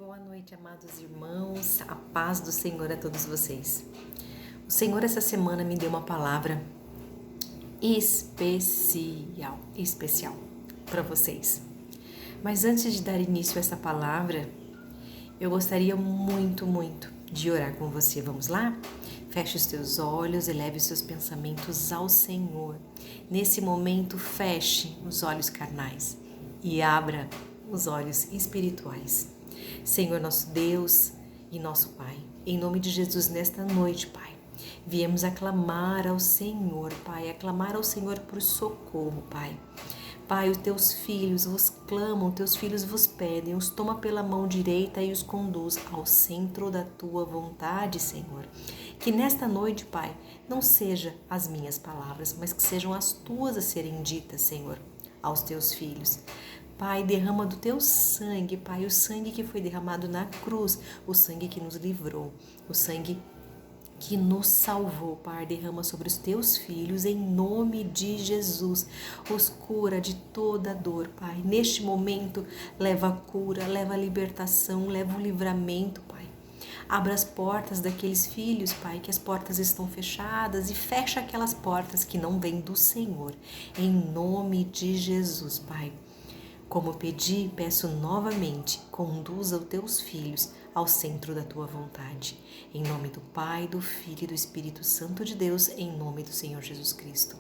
Boa noite, amados irmãos, a paz do Senhor a todos vocês. O Senhor essa semana me deu uma palavra especial para vocês. Mas antes de dar início a essa palavra, eu gostaria muito de orar com você. Vamos lá? Feche os teus olhos, eleve os seus pensamentos ao Senhor. Nesse momento, feche os olhos carnais e abra os olhos espirituais. Senhor, nosso Deus e nosso Pai, em nome de Jesus, nesta noite, Pai, viemos aclamar ao Senhor, Pai, aclamar ao Senhor por socorro, Pai. Pai, os teus filhos vos clamam, teus filhos vos pedem, os toma pela mão direita e os conduz ao centro da tua vontade, Senhor. Que nesta noite, Pai, não sejam as minhas palavras, mas que sejam as tuas a serem ditas, Senhor, aos teus filhos. Pai, derrama do teu sangue, Pai, o sangue que foi derramado na cruz, o sangue que nos livrou, o sangue que nos salvou, Pai, derrama sobre os teus filhos, em nome de Jesus, os cura de toda dor, Pai. Neste momento, leva a cura, leva a libertação, leva o livramento, Pai. Abra as portas daqueles filhos, Pai, que as portas estão fechadas e fecha aquelas portas que não vêm do Senhor, em nome de Jesus, Pai. Como pedi, peço novamente, conduza os teus filhos ao centro da tua vontade. Em nome do Pai, do Filho e do Espírito Santo de Deus, em nome do Senhor Jesus Cristo.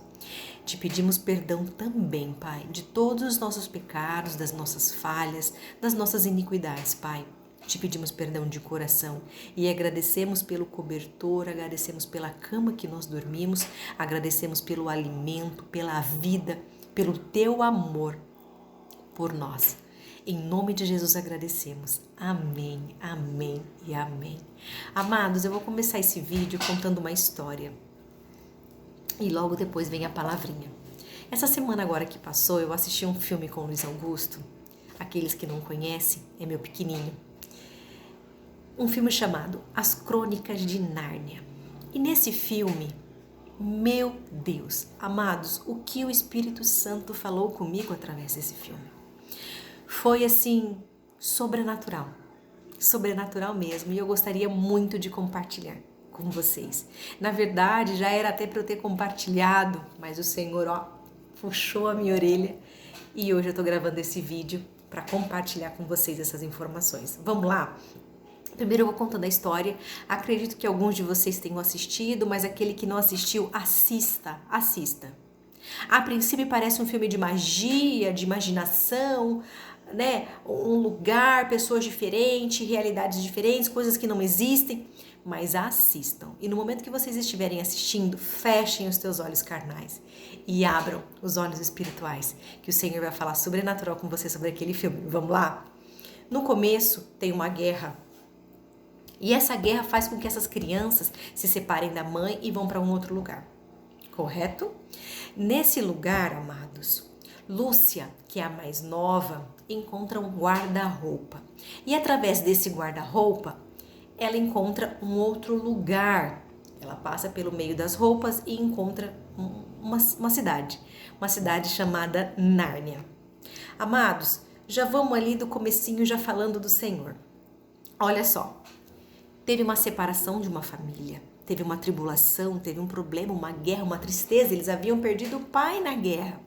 Te pedimos perdão também, Pai, de todos os nossos pecados, das nossas falhas, das nossas iniquidades, Pai. Te pedimos perdão de coração e agradecemos pelo cobertor, agradecemos pela cama que nós dormimos, agradecemos pelo alimento, pela vida, pelo teu amor por nós. Em nome de Jesus agradecemos. Amém, amém e amém. Amados, eu vou começar esse vídeo contando uma história. E logo depois vem a palavrinha. Essa semana agora que passou, eu assisti um filme com o Luiz Augusto. Aqueles que não conhecem, é meu pequenininho. Um filme chamado As Crônicas de Nárnia. E nesse filme, meu Deus, amados, o que o Espírito Santo falou comigo através desse filme? Foi assim, sobrenatural mesmo, e eu gostaria muito de compartilhar com vocês. Na verdade, já era até para eu ter compartilhado, mas o Senhor, puxou a minha orelha e hoje eu estou gravando esse vídeo para compartilhar com vocês essas informações. Vamos lá? Primeiro eu vou contando a história, acredito que alguns de vocês tenham assistido, mas aquele que não assistiu, assista. A princípio parece um filme de magia, de imaginação, né? Um lugar, pessoas diferentes, realidades diferentes, coisas que não existem, mas assistam. E no momento que vocês estiverem assistindo, fechem os teus olhos carnais e abram os olhos espirituais, que o Senhor vai falar sobrenatural com você sobre aquele filme. Vamos lá? No começo tem uma guerra. E essa guerra faz com que essas crianças se separem da mãe e vão para um outro lugar. Correto? Nesse lugar, amados, Lúcia, que é a mais nova, encontra um guarda-roupa. E através desse guarda-roupa, ela encontra um outro lugar. Ela passa pelo meio das roupas e encontra uma cidade chamada Nárnia. Amados, já vamos ali do comecinho já falando do Senhor. Olha só, teve uma separação de uma família. Teve uma tribulação, teve um problema, uma guerra, uma tristeza. Eles haviam perdido o pai na guerra.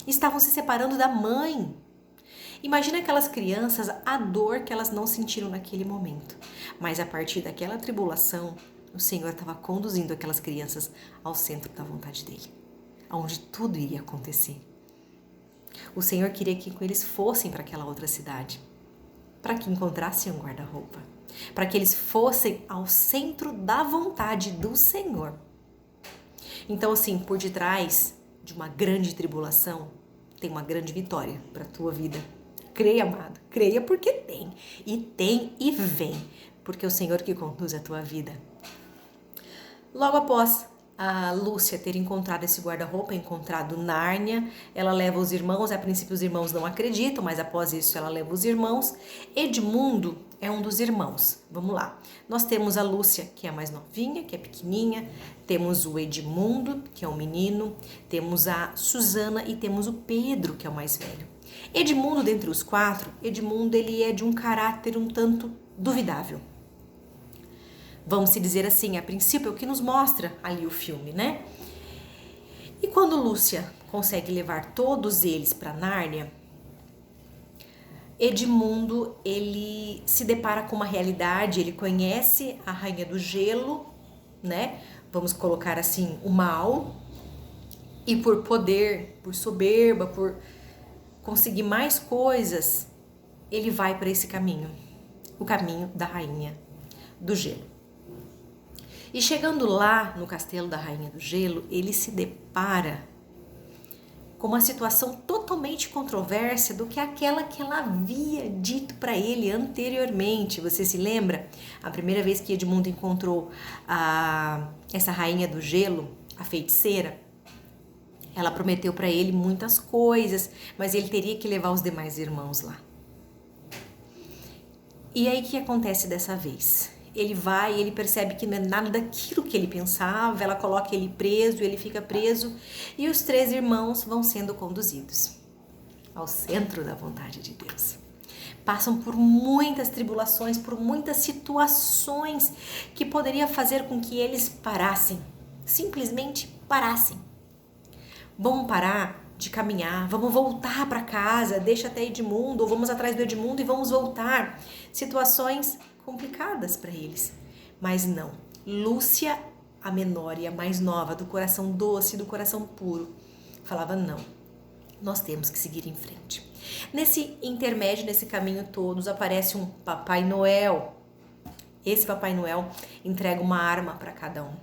Estavam se separando da mãe. Imagina aquelas crianças, a dor que elas não sentiram naquele momento. Mas a partir daquela tribulação, o Senhor estava conduzindo aquelas crianças ao centro da vontade dele, onde tudo ia acontecer. O Senhor queria que eles fossem para aquela outra cidade, para que encontrassem um guarda-roupa, para que eles fossem ao centro da vontade do Senhor. Então, assim, por detrás de uma grande tribulação, tem uma grande vitória para a tua vida. Creia, amado, creia porque tem e vem, porque é o Senhor que conduz a tua vida. Logo após a Lúcia ter encontrado esse guarda-roupa, encontrado Nárnia, ela leva os irmãos, a princípio os irmãos não acreditam, mas após isso ela leva os irmãos. Edmundo é um dos irmãos. Vamos lá. Nós temos a Lúcia, que é a mais novinha, que é pequenininha, temos o Edmundo, que é um menino, temos a Susana e temos o Pedro, que é o mais velho. Edmundo, dentre os 4, Edmundo ele é de um caráter um tanto duvidável. Vamos se dizer assim, a princípio, é o que nos mostra ali o filme, né? E quando Lúcia consegue levar todos eles para Nárnia, Edmundo, ele se depara com uma realidade, ele conhece a Rainha do Gelo, né? Vamos colocar assim, o mal, e por poder, por soberba, por conseguir mais coisas, ele vai para esse caminho, o caminho da Rainha do Gelo. E chegando lá no castelo da Rainha do Gelo, ele se depara com uma situação totalmente controversa do que aquela que ela havia dito para ele anteriormente. Você se lembra? A primeira vez que Edmundo encontrou essa Rainha do Gelo, a feiticeira, ela prometeu para ele muitas coisas, mas ele teria que levar os demais irmãos lá. E aí o que acontece dessa vez? Ele vai e ele percebe que não é nada daquilo que ele pensava, ela coloca ele preso, ele fica preso e os 3 irmãos vão sendo conduzidos ao centro da vontade de Deus. Passam por muitas tribulações, por muitas situações que poderia fazer com que eles parassem, simplesmente parassem. Vamos parar de caminhar, vamos voltar para casa, deixa até Edmundo, ou vamos atrás do Edmundo e vamos voltar. Situações complicadas para eles, mas não. Lúcia, a menor e a mais nova, do coração doce, do coração puro, falava não, nós temos que seguir em frente. Nesse intermédio, nesse caminho todos, aparece um Papai Noel. Esse Papai Noel entrega uma arma para cada um.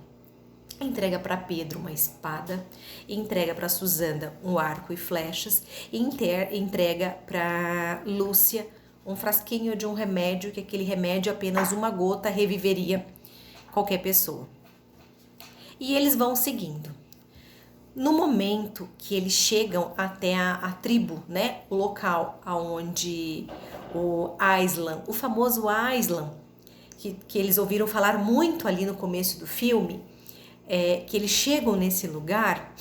Entrega para Pedro uma espada, entrega para Susana um arco e flechas, e entrega para Lúcia um frasquinho de um remédio, que aquele remédio, apenas uma gota, reviveria qualquer pessoa. E eles vão seguindo. No momento que eles chegam até a tribo, né, o local onde o Aslan, o famoso Aslan, que eles ouviram falar muito ali no começo do filme, que eles chegam nesse lugar,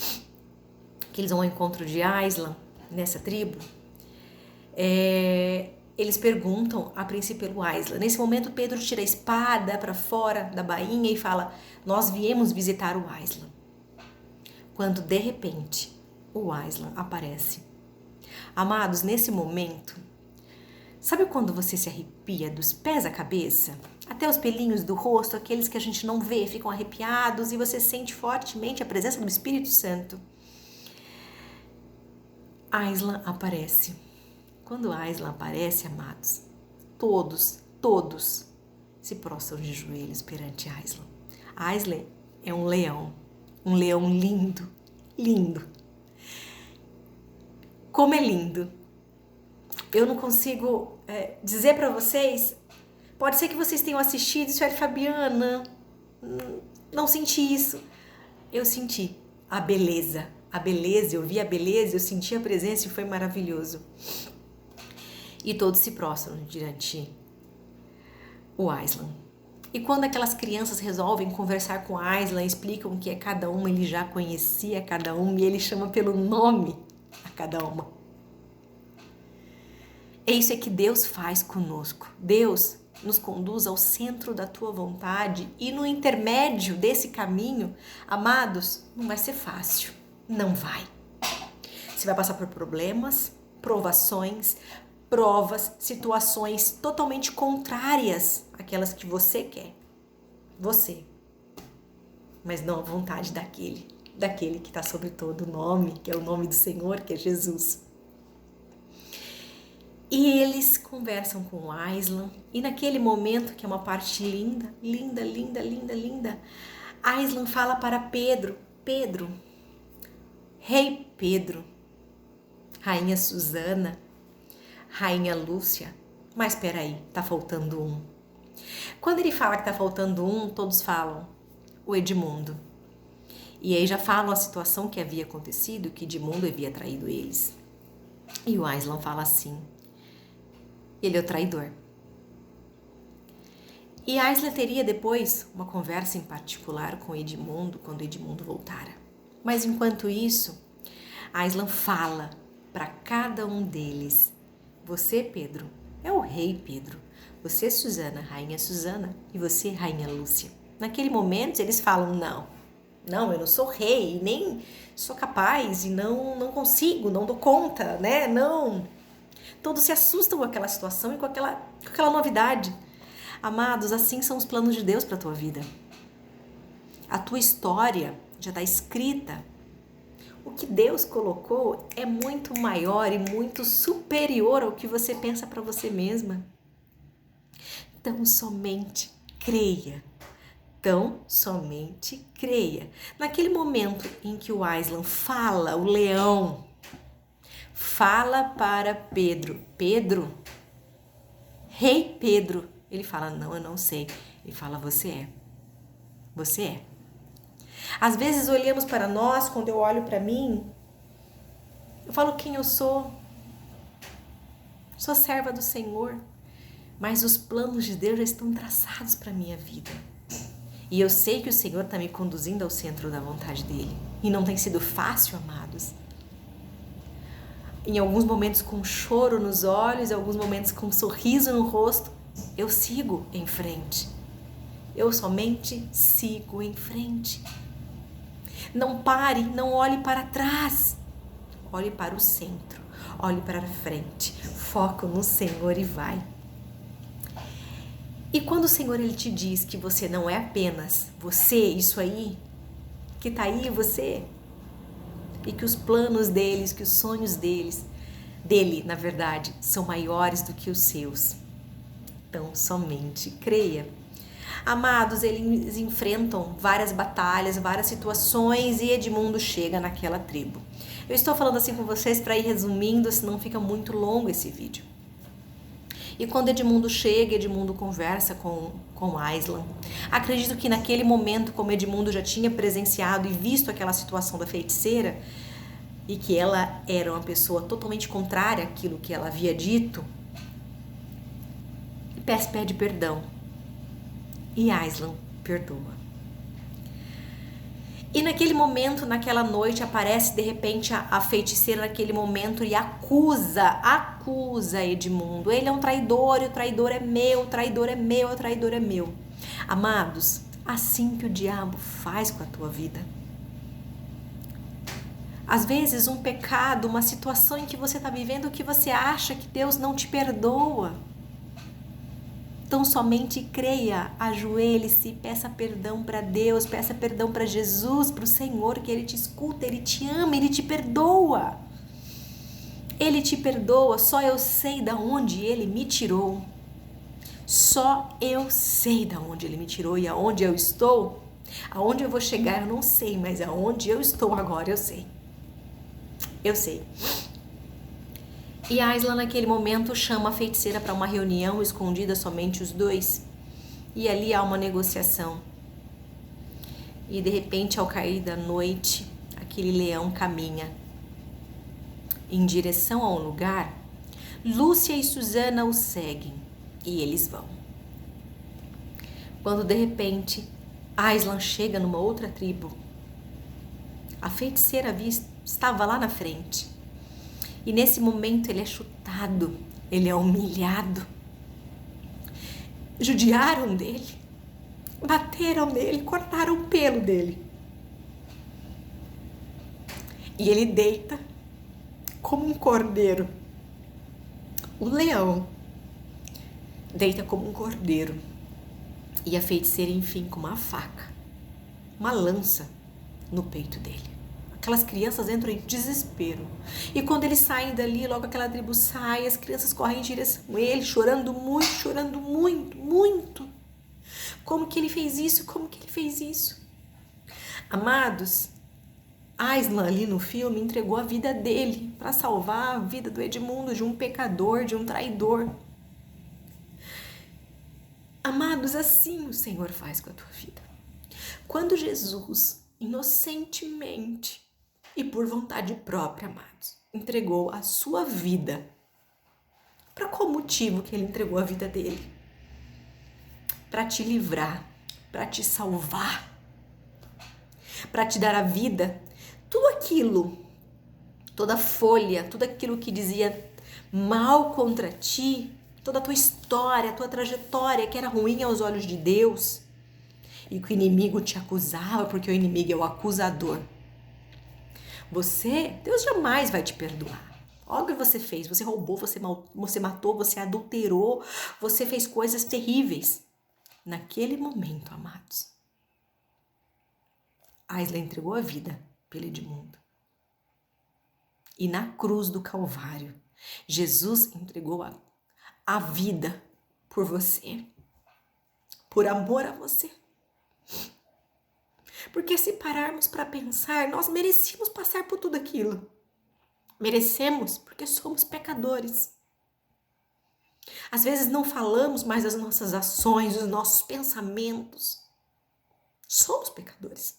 que eles vão ao encontro de Aslan, nessa tribo, eles perguntam a princípio pelo Aslan. Nesse momento, Pedro tira a espada para fora da bainha e fala: nós viemos visitar o Aslan. Quando de repente o Aslan aparece. Amados, nesse momento, sabe quando você se arrepia dos pés à cabeça? Até os pelinhos do rosto, aqueles que a gente não vê, ficam arrepiados e você sente fortemente a presença do Espírito Santo. Aslan aparece. Quando Aslan aparece, amados, todos se prostram de joelhos perante Aslan. Aslan é um leão lindo, lindo. Como é lindo. Eu não consigo dizer para vocês, pode ser que vocês tenham assistido isso, Fabiana, não senti isso. Eu senti a beleza, eu vi a beleza, eu senti a presença e foi maravilhoso. E todos se prostram diante o Aslan. E quando aquelas crianças resolvem conversar com Aslan, explicam o que é cada uma, ele já conhecia cada uma e ele chama pelo nome a cada uma. É isso que Deus faz conosco. Deus nos conduz ao centro da tua vontade e no intermédio desse caminho, amados, não vai ser fácil. Não vai. Você vai passar por problemas, provações, provas, situações totalmente contrárias àquelas que você quer. Você. Mas não a vontade daquele que está sobre todo o nome, que é o nome do Senhor, que é Jesus. E eles conversam com o Aslan, e naquele momento, que é uma parte linda, Aslan fala para Pedro, Rei Pedro, Rainha Susana, Rainha Lúcia, mas peraí, tá faltando um. Quando ele fala que tá faltando um, todos falam o Edmundo. E aí já falam a situação que havia acontecido, que Edmundo havia traído eles. E o Aslan fala assim: ele é o traidor. E Aslan teria depois uma conversa em particular com Edmundo, quando Edmundo voltara. Mas enquanto isso, Aslan fala para cada um deles. Você, Pedro, é o rei Pedro. Você, Susana, rainha Susana, e você, rainha Lúcia. Naquele momento, eles falam, não, eu não sou rei, nem sou capaz, e não consigo, não dou conta, né? Não. Todos se assustam com aquela situação e com aquela novidade. Amados, assim são os planos de Deus para a tua vida. A tua história já está escrita. O que Deus colocou é muito maior e muito superior ao que você pensa para você mesma. Então, somente creia. Então, somente creia. Naquele momento em que o Aslan fala, o leão, fala para Pedro, Pedro, rei Pedro, ele fala, não, eu não sei. Ele fala, você é. Você é. Às vezes olhamos para nós, quando eu olho para mim, eu falo quem eu sou. Sou serva do Senhor, mas os planos de Deus já estão traçados para a minha vida. E eu sei que o Senhor está me conduzindo ao centro da vontade dEle. E não tem sido fácil, amados. Em alguns momentos com choro nos olhos, em alguns momentos com um sorriso no rosto, eu sigo em frente. Eu somente sigo em frente. Não pare, não olhe para trás. Olhe para o centro, olhe para frente. Foca no Senhor e vai. E quando o Senhor ele te diz que você não é apenas você, isso aí, que está aí você, e que os planos deles, que os sonhos dele, na verdade, são maiores do que os seus. Então, somente creia. Amados, eles enfrentam várias batalhas, várias situações e Edmundo chega naquela tribo. Eu estou falando assim com vocês para ir resumindo, senão fica muito longo esse vídeo. E quando Edmundo chega, Edmundo conversa com Aslan. Acredito que naquele momento, como Edmundo já tinha presenciado e visto aquela situação da feiticeira, e que ela era uma pessoa totalmente contrária àquilo que ela havia dito, pede perdão. E Aslan perdoa. E naquele momento, naquela noite, aparece de repente a feiticeira naquele momento e acusa Edmundo. Ele é um traidor e o traidor é meu, o traidor é meu, o traidor é meu. Amados, assim que o diabo faz com a tua vida. Às vezes um pecado, uma situação em que você está vivendo que você acha que Deus não te perdoa. Então somente creia, ajoelhe-se, peça perdão para Deus, peça perdão para Jesus, para o Senhor, que Ele te escuta, Ele te ama, Ele te perdoa. Ele te perdoa, só eu sei de onde Ele me tirou. Só eu sei de onde Ele me tirou e aonde eu estou. Aonde eu vou chegar eu não sei, mas aonde eu estou agora eu sei. Eu sei. E Aslan naquele momento chama a feiticeira para uma reunião escondida, somente os dois. E ali há uma negociação. E de repente, ao cair da noite, aquele leão caminha em direção a um lugar. Lúcia e Susana o seguem e eles vão. Quando de repente Aslan chega numa outra tribo, a feiticeira estava lá na frente. E nesse momento ele é chutado, ele é humilhado. Judiaram dele, bateram nele, cortaram o pelo dele. E ele deita como um cordeiro. O leão deita como um cordeiro. E a feiticeira, enfim, com uma faca, uma lança no peito dele. Aquelas crianças entram em desespero. E quando eles saem dali, logo aquela tribo sai, as crianças correm em direção a ele, chorando muito, muito. Como que ele fez isso? Como que ele fez isso? Amados, Aslan ali no filme entregou a vida dele para salvar a vida do Edmundo, de um pecador, de um traidor. Amados, assim o Senhor faz com a tua vida. Quando Jesus, inocentemente, e por vontade própria, amados, entregou a sua vida. Para qual motivo que ele entregou a vida dele? Para te livrar, para te salvar, para te dar a vida. Tudo aquilo toda folha, tudo aquilo que dizia mal contra ti, toda a tua história, a tua trajetória que era ruim aos olhos de Deus e que o inimigo te acusava, porque o inimigo é o acusador. Deus jamais vai te perdoar. Olha o que você fez, você roubou, você matou, você adulterou, você fez coisas terríveis. Naquele momento, amados, Aisla entregou a vida pelo Edmundo. E na cruz do Calvário, Jesus entregou a vida por você, por amor a você. Porque se pararmos para pensar, nós merecíamos passar por tudo aquilo. Merecemos porque somos pecadores. Às vezes não falamos mais das nossas ações, dos nossos pensamentos. Somos pecadores.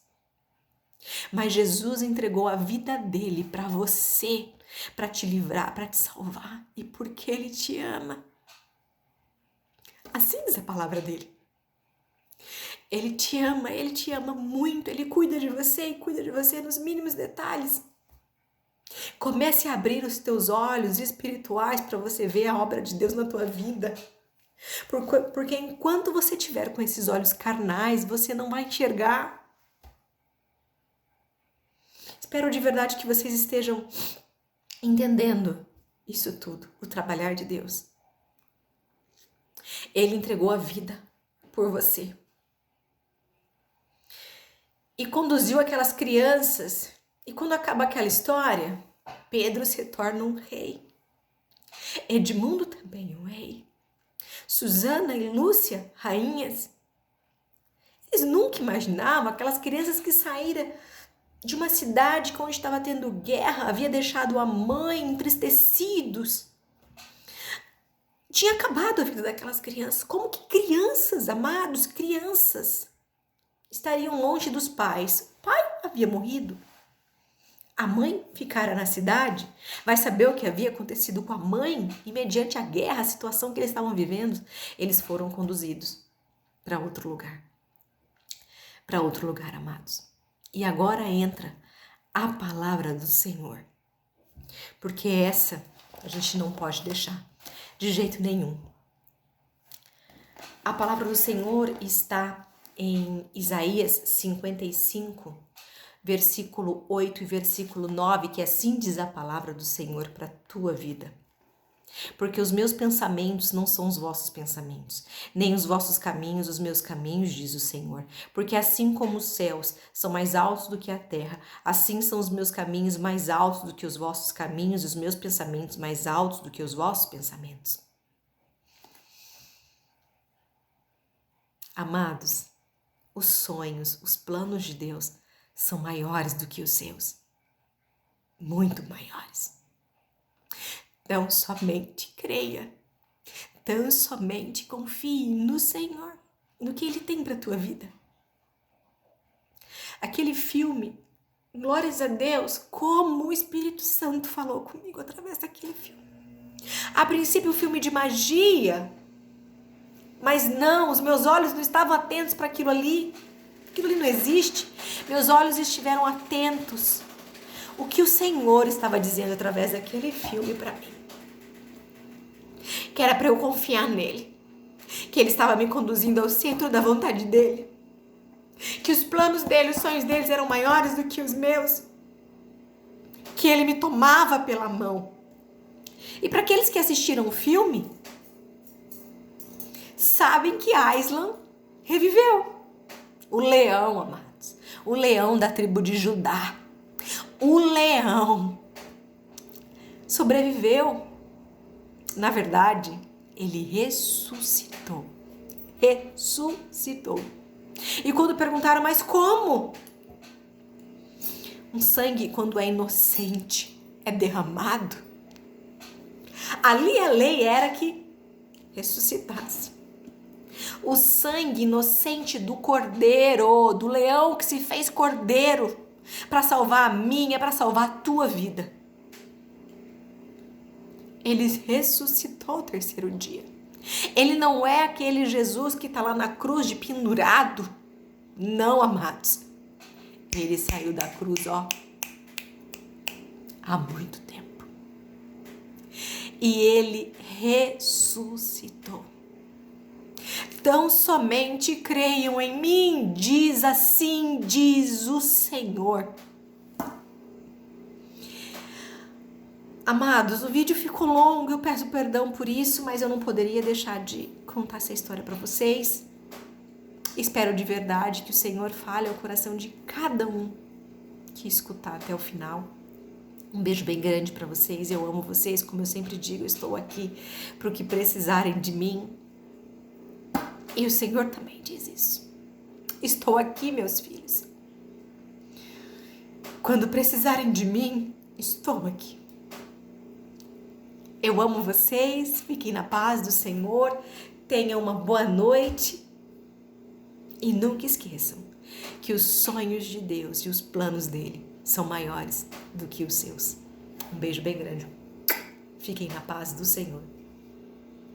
Mas Jesus entregou a vida dele para você, para te livrar, para te salvar e porque ele te ama. Assim diz a palavra dele. Ele te ama muito, ele cuida de você e cuida de você nos mínimos detalhes. Comece a abrir os teus olhos espirituais para você ver a obra de Deus na tua vida. Porque enquanto você tiver com esses olhos carnais, você não vai enxergar. Espero de verdade que vocês estejam entendendo isso tudo, o trabalhar de Deus. Ele entregou a vida por você. E conduziu aquelas crianças. E quando acaba aquela história, Pedro se torna um rei. Edmundo também um rei. Susana e Lúcia, rainhas. Eles nunca imaginavam aquelas crianças que saíram de uma cidade onde estava tendo guerra, havia deixado a mãe entristecidos. Tinha acabado a vida daquelas crianças. Como que crianças, amados, crianças, estariam longe dos pais? O pai havia morrido. A mãe ficara na cidade, vai saber o que havia acontecido com a mãe e mediante a guerra, a situação que eles estavam vivendo, eles foram conduzidos para outro lugar. Para outro lugar, amados. E agora entra a palavra do Senhor. Porque essa a gente não pode deixar de jeito nenhum. A palavra do Senhor está em Isaías 55, versículo 8 e versículo 9, que assim diz a palavra do Senhor para a tua vida. Porque os meus pensamentos não são os vossos pensamentos, nem os vossos caminhos os meus caminhos, diz o Senhor. Porque assim como os céus são mais altos do que a terra, assim são os meus caminhos mais altos do que os vossos caminhos, e os meus pensamentos mais altos do que os vossos pensamentos. Amados, os sonhos, os planos de Deus são maiores do que os seus. Muito maiores. Tão somente creia. Tão somente confie no Senhor, no que Ele tem para a tua vida. Aquele filme, glórias a Deus, como o Espírito Santo falou comigo através daquele filme. A princípio, o filme de magia, mas não, os meus olhos não estavam atentos para aquilo ali. Aquilo ali não existe. Meus olhos estiveram atentos. O que o Senhor estava dizendo através daquele filme para mim. Que era para eu confiar nele. Que ele estava me conduzindo ao centro da vontade dele. Que os planos dele, os sonhos deles eram maiores do que os meus. Que ele me tomava pela mão. E para aqueles que assistiram o filme, sabem que Aislan reviveu. O leão, amados. O leão da tribo de Judá. O leão sobreviveu. Na verdade, ele ressuscitou. Ressuscitou. E quando perguntaram, mas como? Um sangue, quando é inocente, é derramado. Ali a lei era que ressuscitasse. O sangue inocente do cordeiro, do leão que se fez cordeiro, para salvar a minha, para salvar a tua vida. Ele ressuscitou ao terceiro dia. Ele não é aquele Jesus que está lá na cruz de pendurado. Não, amados. Ele saiu da cruz, ó, há muito tempo. E ele ressuscitou. Tão somente creiam em mim, diz assim, diz o Senhor. Amados, o vídeo ficou longo, eu peço perdão por isso, mas eu não poderia deixar de contar essa história para vocês. Espero de verdade que o Senhor fale ao coração de cada um que escutar até o final. Um beijo bem grande para vocês, eu amo vocês, como eu sempre digo, eu estou aqui para o que precisarem de mim. E o Senhor também diz isso. Estou aqui, meus filhos. Quando precisarem de mim, estou aqui. Eu amo vocês, fiquem na paz do Senhor, tenham uma boa noite e nunca esqueçam que os sonhos de Deus e os planos dele são maiores do que os seus. Um beijo bem grande. Fiquem na paz do Senhor.